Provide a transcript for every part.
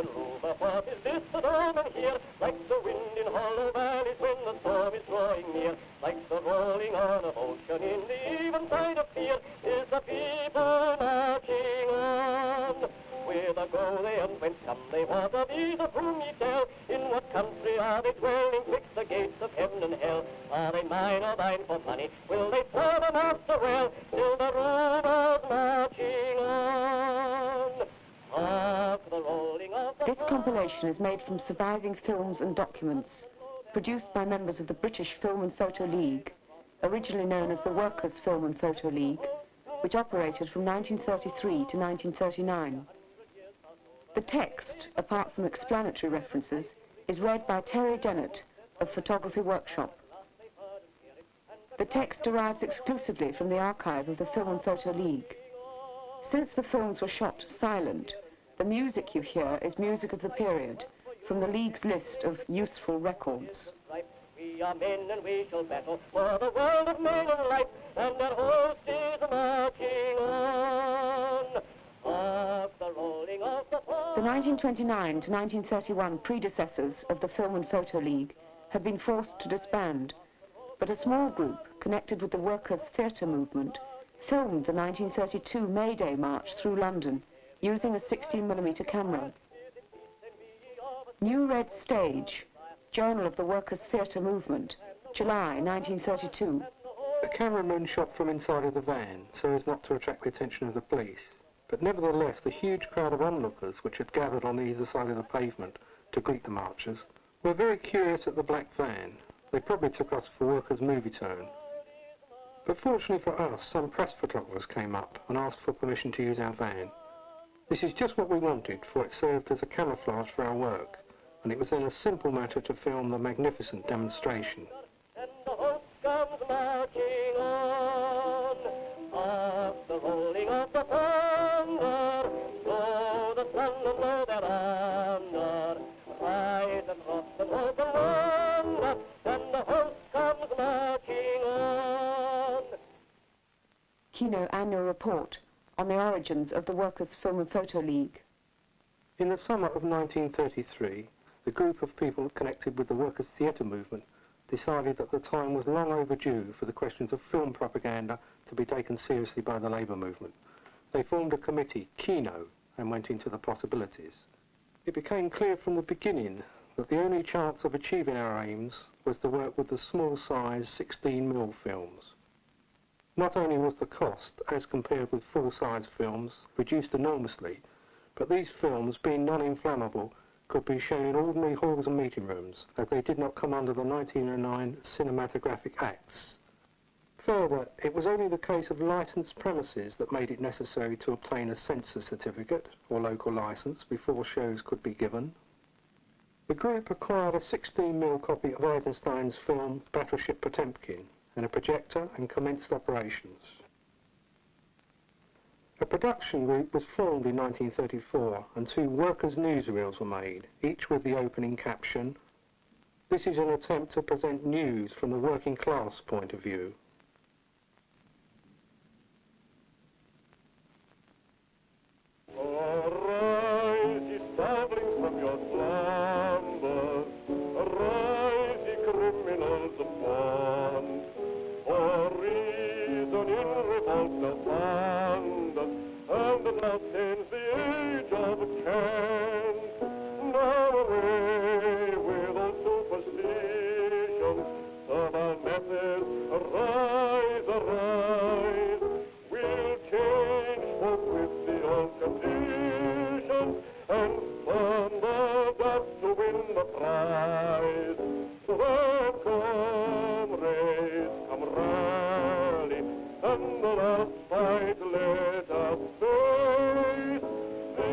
urban rumour, what is this that all men hear? Like the wind in hollow valleys when the storm is drawing near, like the rolling on of ocean in the eventide of fear, is the people marching on. Whither go they and whence come they? What are these of whom ye tell? In what country are they dwelling? Twixt the gates of heaven and hell. Are they mine or thine for money? Will they serve the master well? Still the rumours marching on. Hark the rolling of the... This compilation is made from surviving films and documents produced by members of the British Film and Photo League, originally known as the Workers' Film and Photo League, which operated from 1933 to 1939. The text, apart from explanatory references, is read by Terry Dennett of Photography Workshop. The text derives exclusively from the archive of the Film and Photo League. Since the films were shot silent, the music you hear is music of the period, from the League's list of useful records. We are men and we shall battle for the world of men and life, and our host is marching on. Hark the rolling of the... The 1929 to 1931 predecessors of the Film and Photo League had been forced to disband, but a small group connected with the workers' theatre movement filmed the 1932 May Day March through London using a 16mm camera. New Red Stage, Journal of the Workers' Theatre Movement, July 1932. The cameraman shot from inside of the van so as not to attract the attention of the police, but nevertheless the huge crowd of onlookers which had gathered on either side of the pavement to greet the marchers were very curious at the black van. They probably took us for Workers' Movie Tone. But fortunately for us, some press photographers came up and asked for permission to use our van. This is just what we wanted, for it served as a camouflage for our work, and it was then a simple matter to film the magnificent demonstration. And the host comes marching on, hark the rolling of the thunder, blow the sun and blow their under, rise and rock and hope and wonder, and the host comes marching on. Kino Annual Report on the origins of the Workers' Film and Photo League. In the summer of 1933, the group of people connected with the workers' theatre movement decided that the time was long overdue for the questions of film propaganda to be taken seriously by the labour movement. They formed a committee, Kino, and went into the possibilities. It became clear from the beginning that the only chance of achieving our aims was to work with the small-size 16mm films. Not only was the cost, as compared with full-size films, reduced enormously, but these films, being non-inflammable, could be shown in ordinary halls and meeting rooms, as they did not come under the 1909 Cinematographic Acts. Further, it was only the case of licensed premises that made it necessary to obtain a censor certificate, or local licence, before shows could be given. The group acquired a 16mm copy of Eisenstein's film Battleship Potemkin, and a projector, and commenced operations. A production group was formed in 1934 and 2 workers' newsreels were made, each with the opening caption, "This is an attempt to present news from the working class point of view." Arise, ye starvelings from your slumber, arise, ye criminals of want, for reason in revolt now found, and now stands the age of cant. Now away with all superstition, of our methods, arise, arise, we'll change forthwith the old conditions, and from the dust to win the prize. So comrades, come rally, and let us fight, let us face the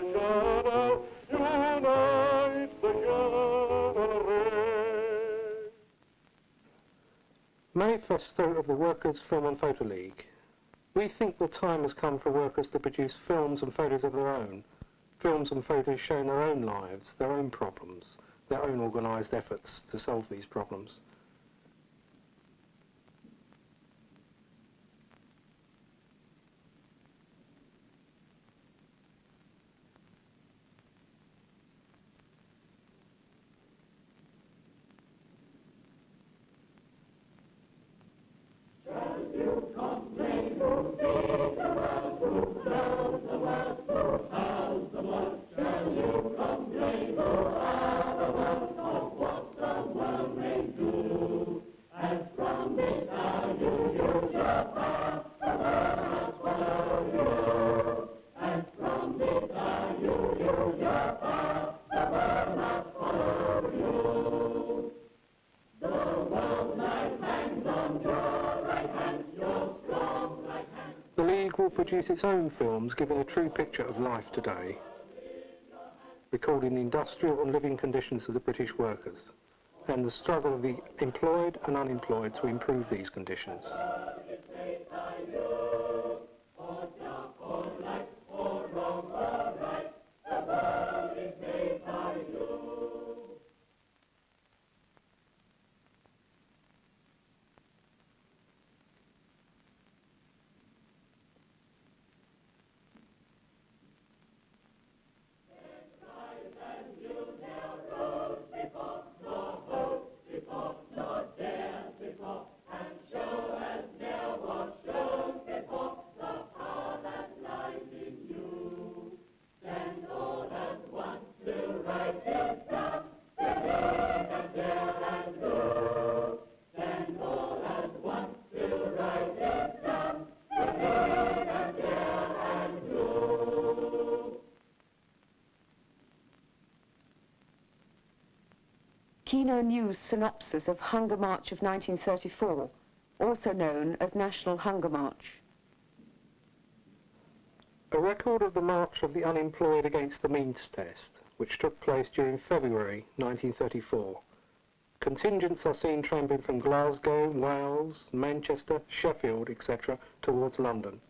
international, unite the human race. Manifesto of the Workers' Film and Photo League. We think the time has come for workers to produce films and photos of their own. Films and photos showing their own lives, their own problems, their own organised efforts to solve these problems. League will produce its own films giving a true picture of life today, recording the industrial and living conditions of the British workers and the struggle of the employed and unemployed to improve these conditions. Kino News' synopsis of Hunger March of 1934, also known as National Hunger March. A record of the March of the Unemployed against the Means Test, which took place during February 1934. Contingents are seen tramping from Glasgow, Wales, Manchester, Sheffield, etc. towards London.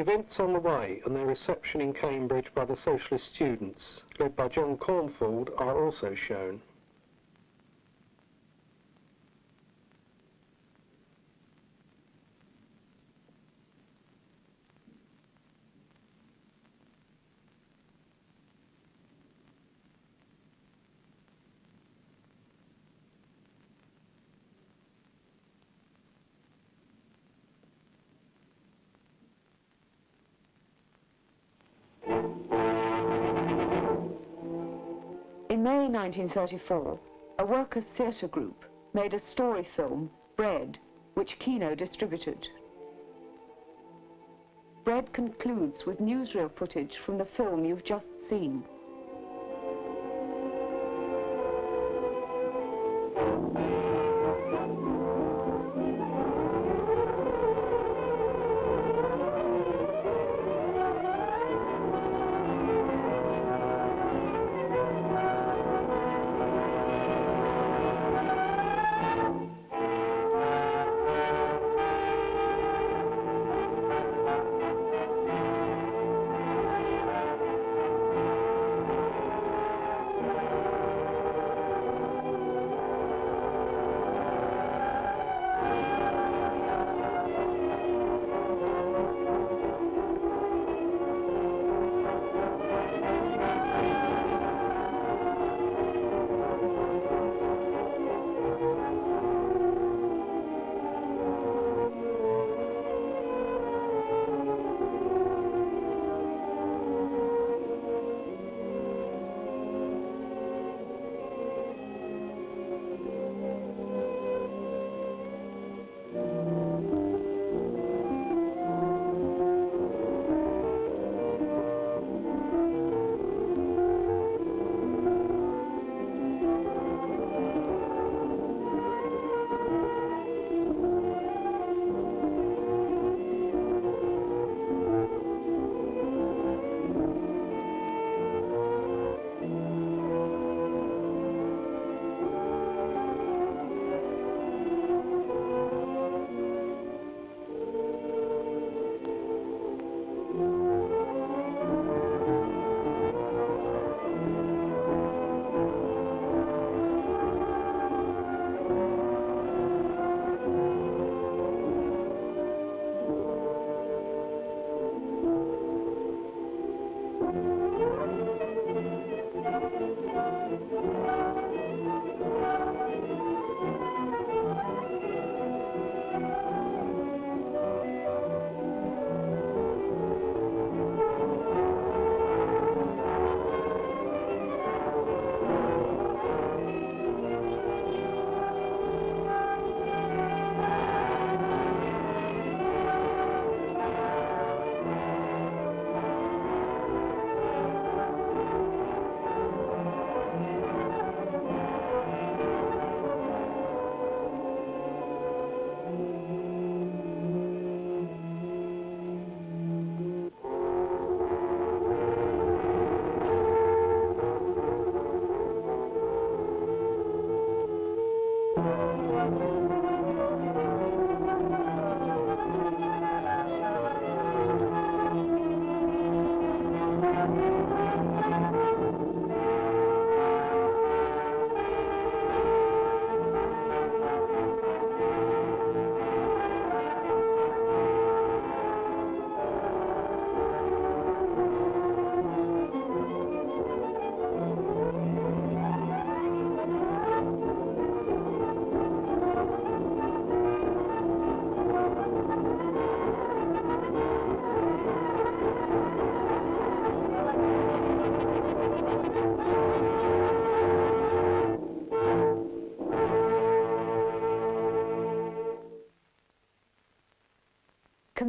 Events on the way and their reception in Cambridge by the socialist students, led by John Cornfield, are also shown. In May 1934, a workers' theatre group made a story film, Bread, which Kino distributed. Bread concludes with newsreel footage from the film you've just seen.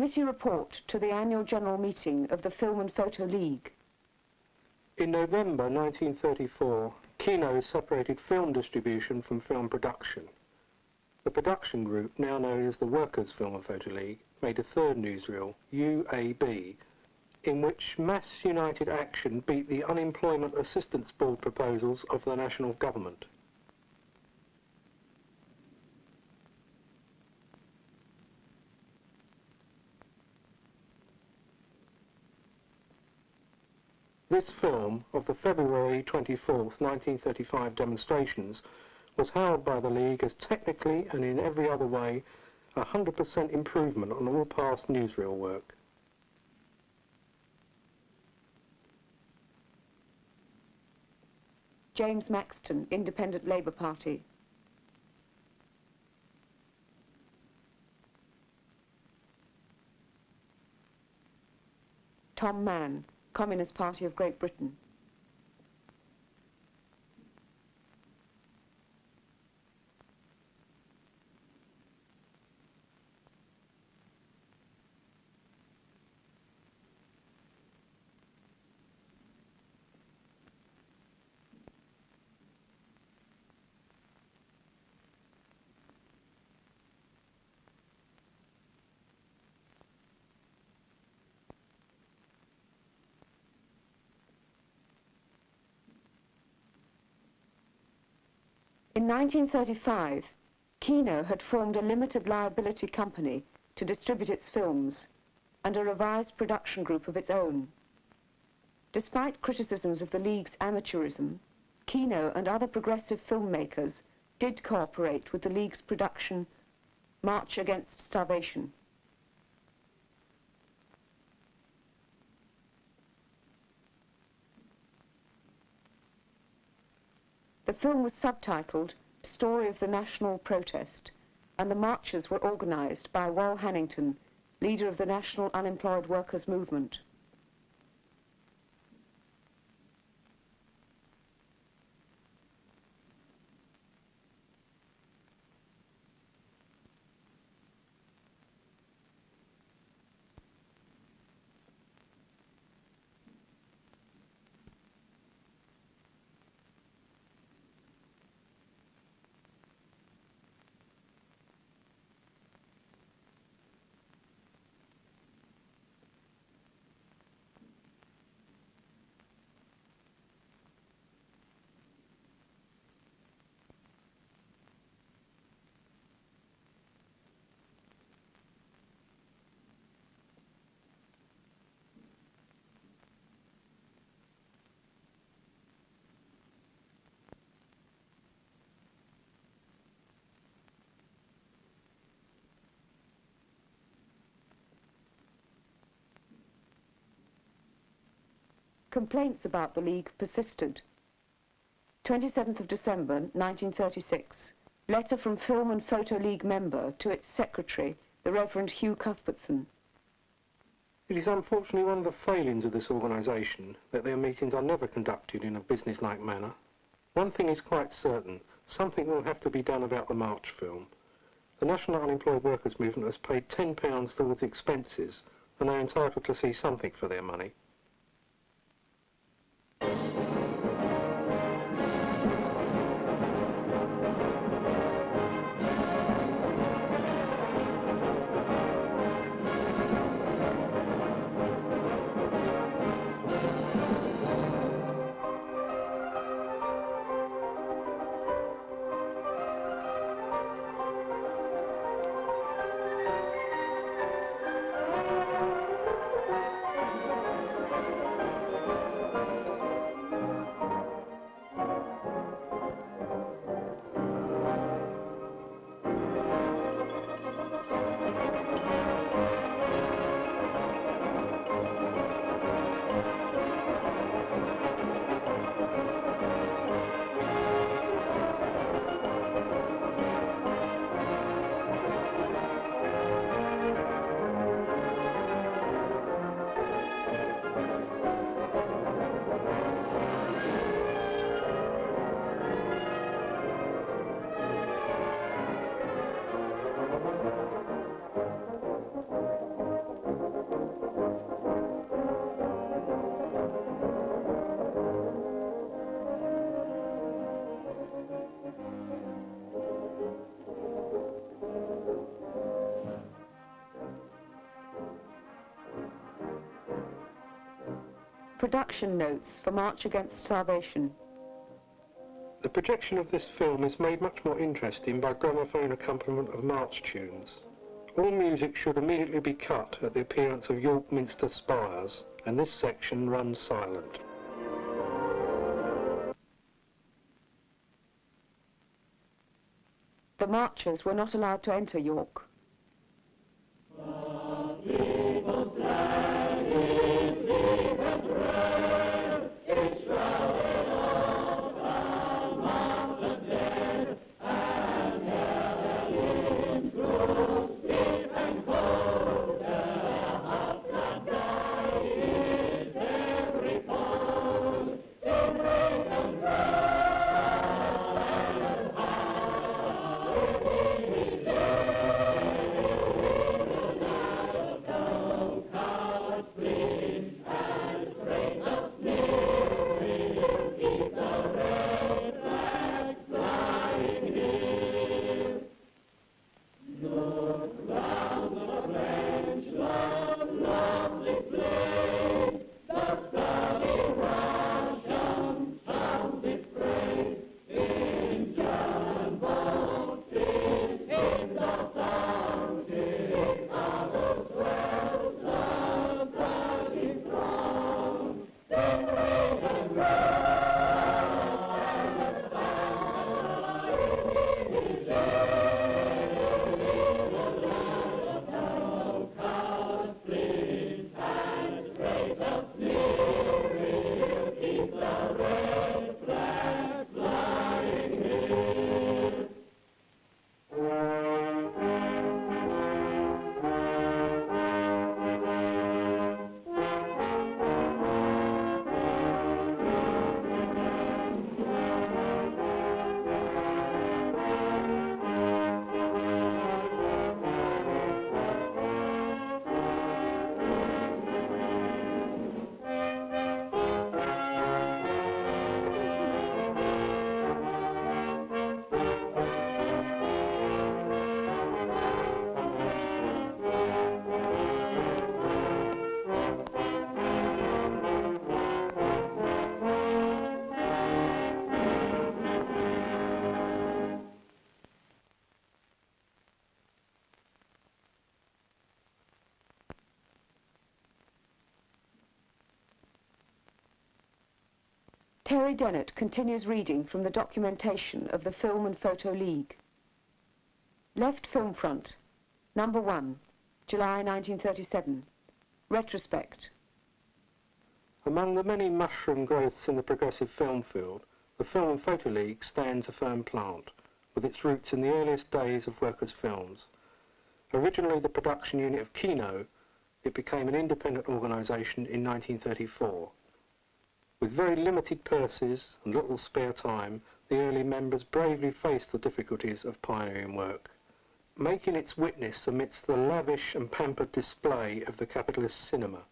committee report to the annual general meeting of the Film and Photo League. In November 1934, Kino separated film distribution from film production. The production group, now known as the Workers' Film and Photo League, made a third newsreel, UAB, in which mass united action beat the Unemployment Assistance Board proposals of the national government. This film of the February 24th, 1935 demonstrations was hailed by the League as technically and in every other way 100% improvement on all past newsreel work. James Maxton, Independent Labour Party. Tom Mann, Communist Party of Great Britain. In 1935, Kino had formed a limited liability company to distribute its films and a revised production group of its own. Despite criticisms of the League's amateurism, Kino and other progressive filmmakers did cooperate with the League's production March Against Starvation. The film was subtitled Story of the National Protest, and the marches were organised by Wal Hannington, leader of the National Unemployed Workers Movement. Complaints about the League persisted. 27th of December 1936, letter from Film and Photo League member to its secretary, the Reverend Hugh Cuthbertson. It is unfortunately one of the failings of this organisation that their meetings are never conducted in a business-like manner. One thing is quite certain, something will have to be done about the March film. The National Unemployed Workers Movement has paid £10 towards expenses, and they are entitled to see something for their money. production notes for March Against Starvation. The projection of this film is made much more interesting by gramophone accompaniment of march tunes. All music should immediately be cut at the appearance of York Minster spires, and this section runs silent. The marchers were not allowed to enter York. Terry Dennett continues reading from the documentation of the Film and Photo League. Left Film Front, Number 1, July 1937. Retrospect. Among the many mushroom growths in the progressive film field, the Film and Photo League stands a firm plant, with its roots in the earliest days of workers' films. Originally the production unit of Kino, it became an independent organisation in 1934. With very limited purses and little spare time, the early members bravely faced the difficulties of pioneering work, making its witness amidst the lavish and pampered display of the capitalist cinema.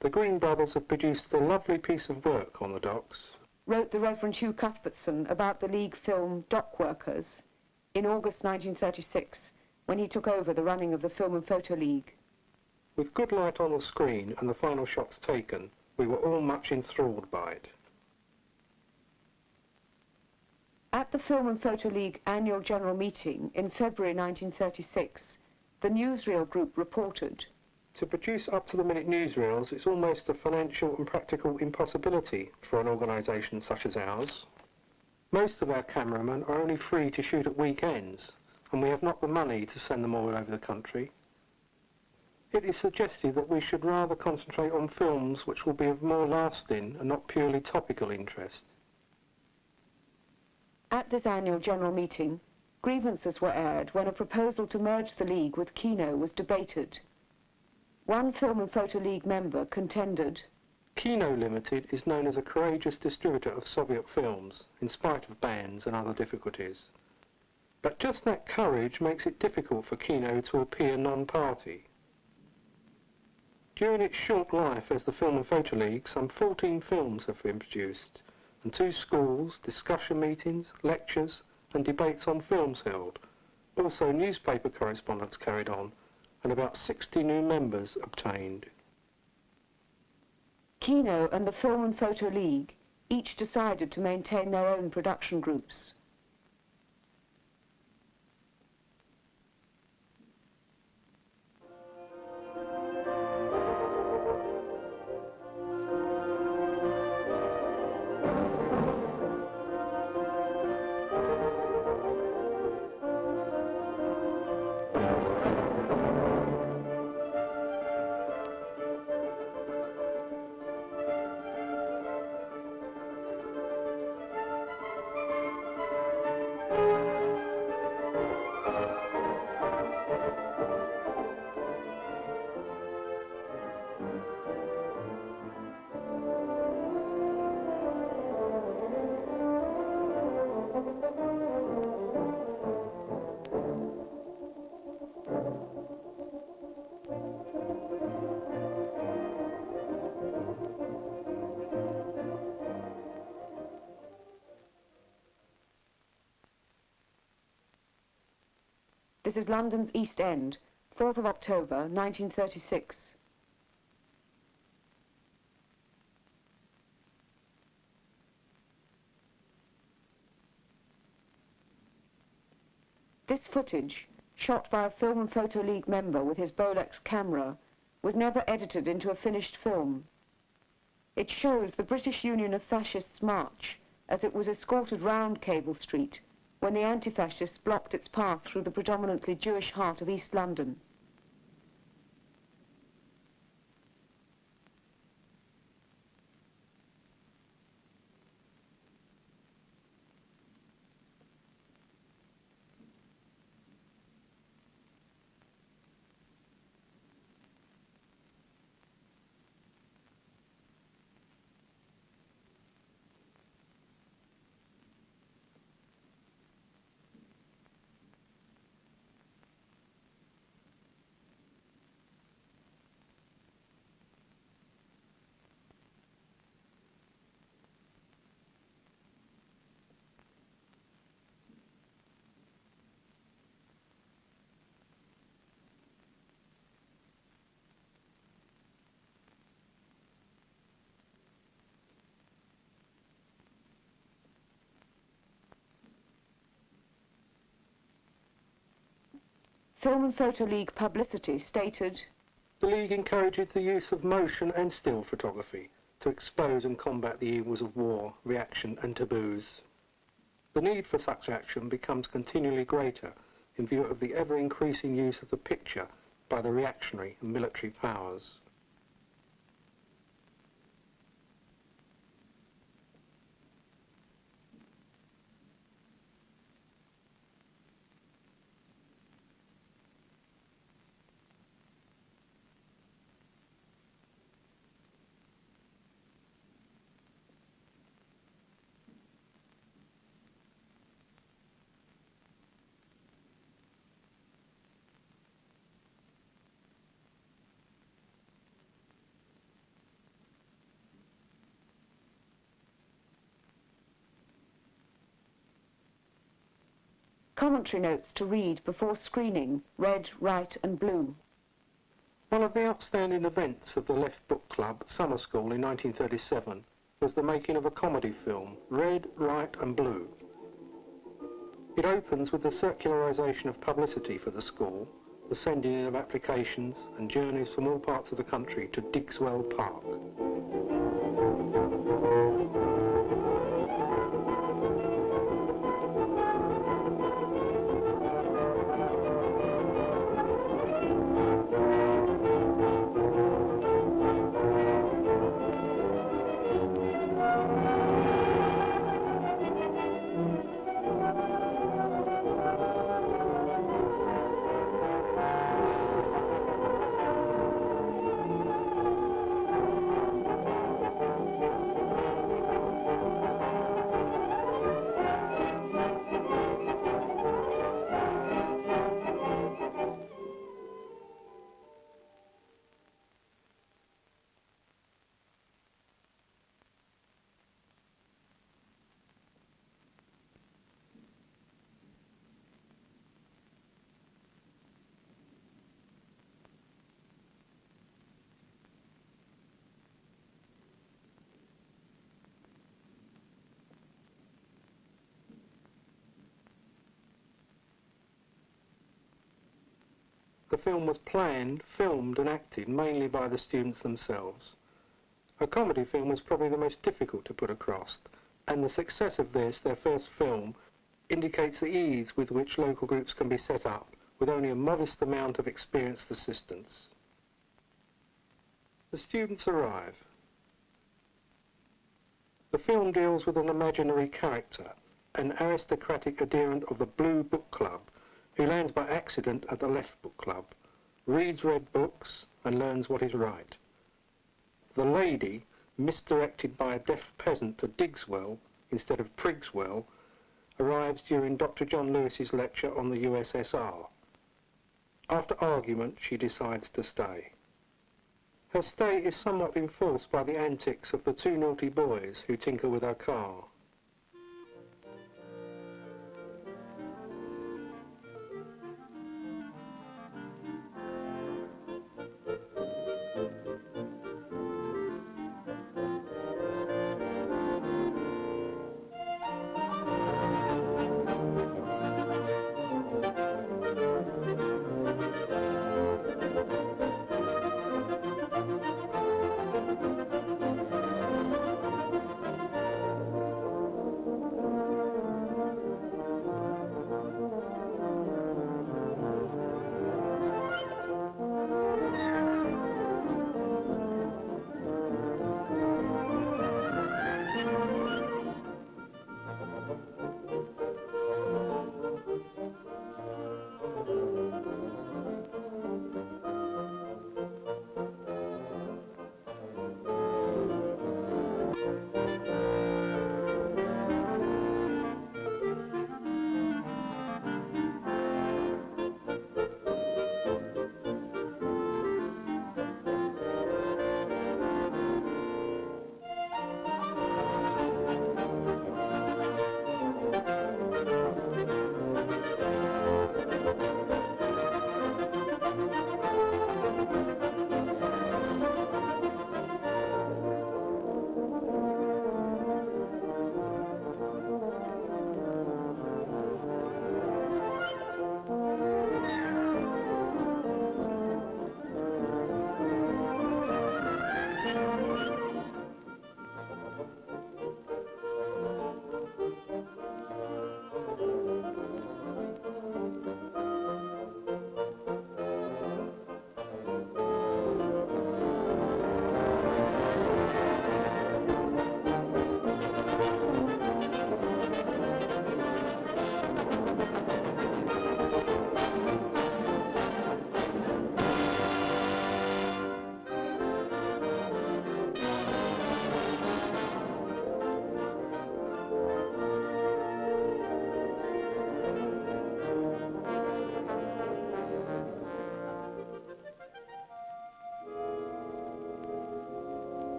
The Green Brothers have produced a lovely piece of work on the docks, wrote the Reverend Hugh Cuthbertson about the League film Dock Workers in August 1936, when he took over the running of the Film and Photo League. With good light on the screen and the final shots taken, we were all much enthralled by it. At the Film and Photo League annual general meeting in February 1936, the newsreel group reported, "To produce up-to-the-minute newsreels is almost a financial and practical impossibility for an organisation such as ours. Most of our cameramen are only free to shoot at weekends, and we have not the money to send them all over the country. It is suggested that we should rather concentrate on films which will be of more lasting and not purely topical interest." At this annual general meeting, grievances were aired when a proposal to merge the League with Kino was debated. One Film and Photo League member contended, Kino Limited is known as a courageous distributor of Soviet films, in spite of bans and other difficulties. But just that courage makes it difficult for Kino to appear non-party. During its short life as the Film and Photo League, some 14 films have been produced, and 2 schools, discussion meetings, lectures, and debates on films held. Also newspaper correspondence carried on, and about 60 new members obtained. Kino and the Film and Photo League each decided to maintain their own production groups. This is London's East End, 4th of October, 1936. This footage, shot by a Film and Photo League member with his Bolex camera, was never edited into a finished film. It shows the British Union of Fascists march as it was escorted round Cable Street when the Antifascists blocked its path through the predominantly Jewish heart of East London. Film and Photo League publicity stated, The League encourages the use of motion and still photography to expose and combat the evils of war, reaction and taboos. The need for such action becomes continually greater in view of the ever-increasing use of the picture by the reactionary and military powers. commentary notes to read before screening, red, right and blue. One of the outstanding events of the Left Book Club Summer School in 1937 was the making of a comedy film, Red, Right and Blue. It opens with the circularisation of publicity for the school, the sending in of applications and journeys from all parts of the country to Digswell Park. the film was planned, filmed and acted mainly by the students themselves. A comedy film was probably the most difficult to put across, and the success of this, their first film, indicates the ease with which local groups can be set up with only a modest amount of experienced assistance. The students arrive. The film deals with an imaginary character, an aristocratic adherent of the Blue Book Club, who lands by accident at the Left Book Club, reads red books and learns what is right. The lady, misdirected by a deaf peasant to Digswell instead of Prigswell, arrives during Dr. John Lewis's lecture on the USSR. After argument, she decides to stay. Her stay is somewhat enforced by the antics of the two naughty boys who tinker with her car.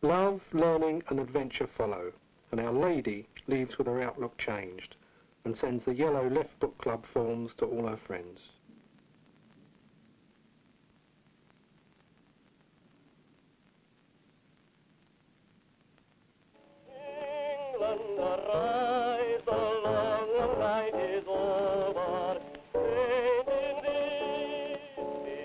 Love, learning and adventure follow, and our lady leaves with her outlook changed and sends the yellow Left Book Club films to all her friends. England, arise, the long night is over. Faint in thee,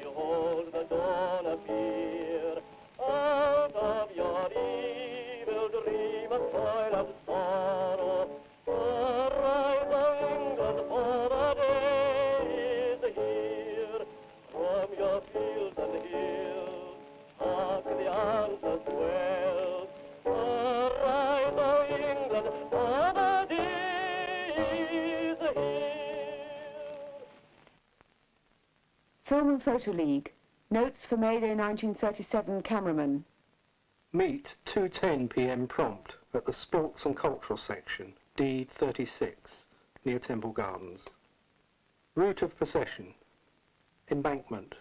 behold the dawn appear. Out of your evil dream of toil and sorrow, arise, O England, for the day is here. From your fields and hills, hark the answer swell. Arise, O England, for the day is here. Film and Photo League. Notes for May Day 1937 cameraman. Meet 2:10 p.m. prompt at the Sports and Cultural section, D36, near Temple Gardens. Route of procession: Embankment,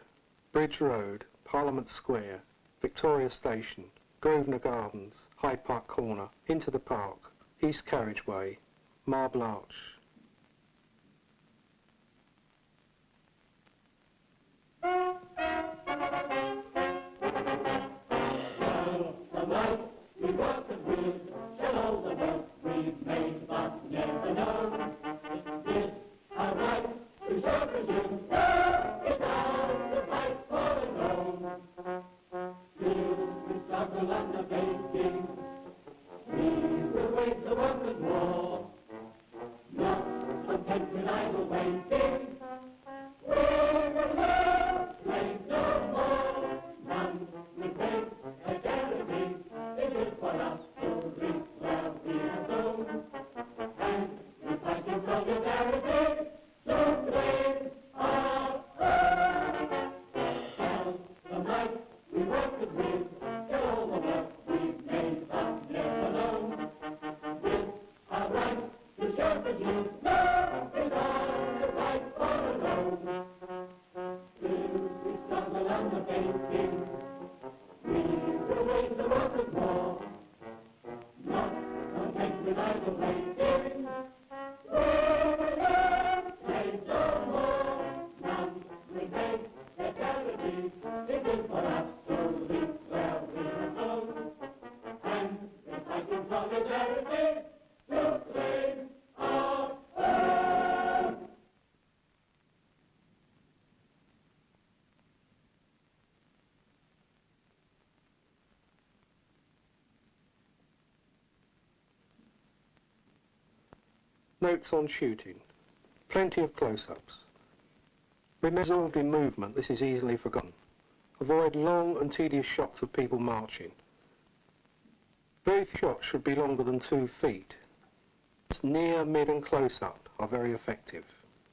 Bridge Road, Parliament Square, Victoria Station, Grosvenor Gardens, Hyde Park Corner, into the Park, East Carriageway, Marble Arch. We work and we shall all the wealth we struggle and the baking. We will wage the workers' war, not content with idle waiting. We will not slave no more. None will take a charity. It is for us to reap where we have sown. And we fight in solidarity to claim our own. Tell the might we workers with, tell all the work we've made but never known. With our right to shepherd you, no, it's ours to fight for alone. Till we struggle under baking, we will wage the workers' war, not content with idle waiting. We will not slave no more, none will take their charity. It is for us to reap where we have sown, and we fight in solidarity to claim our own. Notes on shooting. Plenty of close-ups. When absorbed in movement, this is easily forgotten. Avoid long and tedious shots of people marching. Very few shots should be longer than 2 feet. Near, mid and close-up are very effective.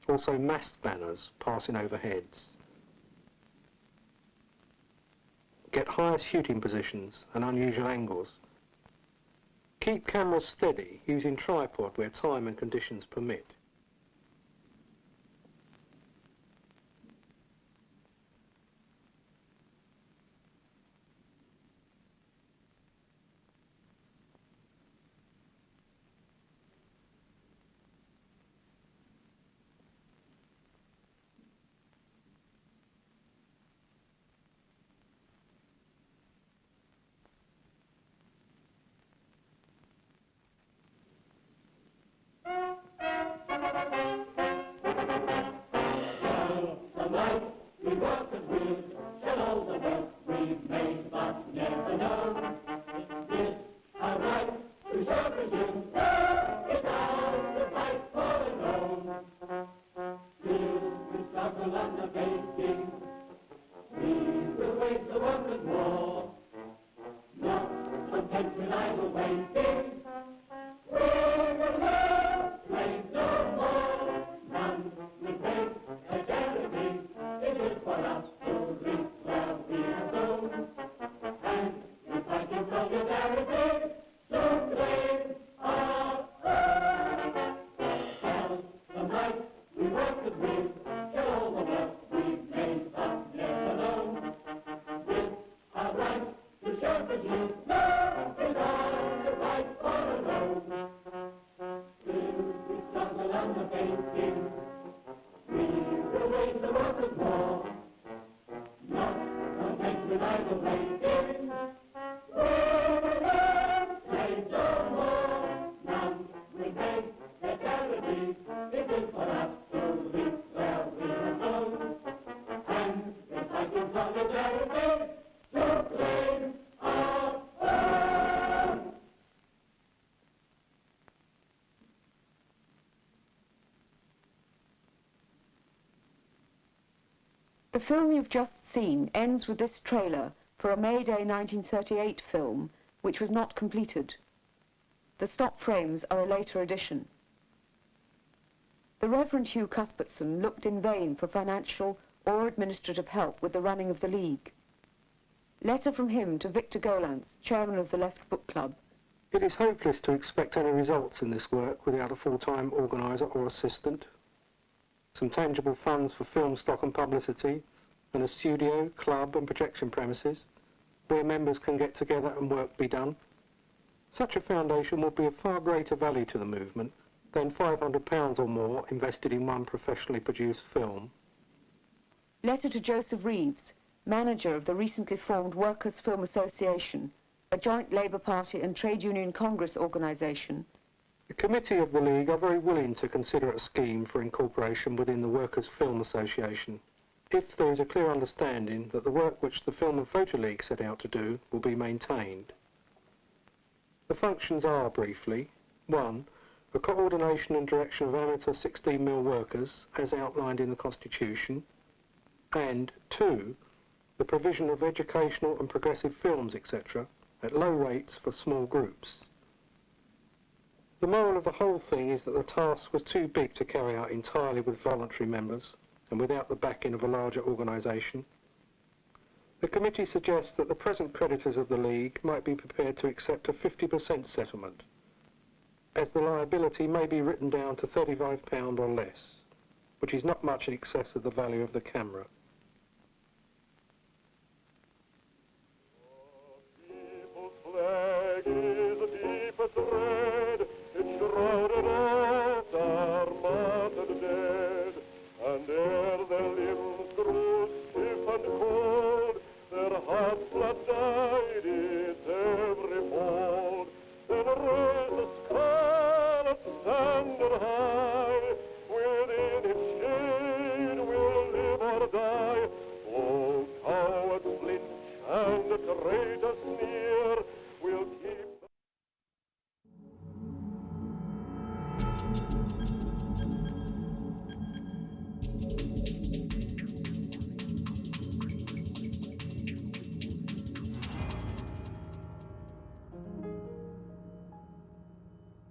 Also massed banners passing over heads. Get higher shooting positions and unusual angles. Keep cameras steady using tripod where time and conditions permit. The film you've just seen ends with this trailer for a May Day 1938 film which was not completed. The stop frames are a later addition. The Reverend Hugh Cuthbertson looked in vain for financial or administrative help with the running of the League. Letter from him to Victor Golantz, chairman of the Left Book Club. It is hopeless to expect any results in this work without a full-time organiser or assistant. Some tangible funds for film stock and publicity, and a studio, club and projection premises where members can get together and work be done. Such a foundation would be of far greater value to the movement than £500 or more invested in one professionally produced film. Letter to Joseph Reeves, manager of the recently formed Workers' Film Association, a joint Labour Party and Trade Union Congress organisation. The committee of the League are very willing to consider a scheme for incorporation within the Workers' Film Association. if there is a clear understanding that the work which the Film and Photo League set out to do will be maintained. The functions are, briefly, 1. The coordination and direction of amateur 16mm workers as outlined in the Constitution, and 2. The provision of educational and progressive films, etc., at low rates for small groups. The moral of the whole thing is that the task was too big to carry out entirely with voluntary members and without the backing of a larger organisation. The committee suggests that the present creditors of the League might be prepared to accept a 50% settlement, as the liability may be written down to £35 or less, which is not much in excess of the value of the camera. Flag is the deepest red, it shrouded out our martyred dead, and ere their limbs grew stiff and cold, their heart's blood dyed its every fold. Then raised the scarlet standard high, within its shade we'll live or die. Oh, cowards flinch and the traitors sneer, we'll keep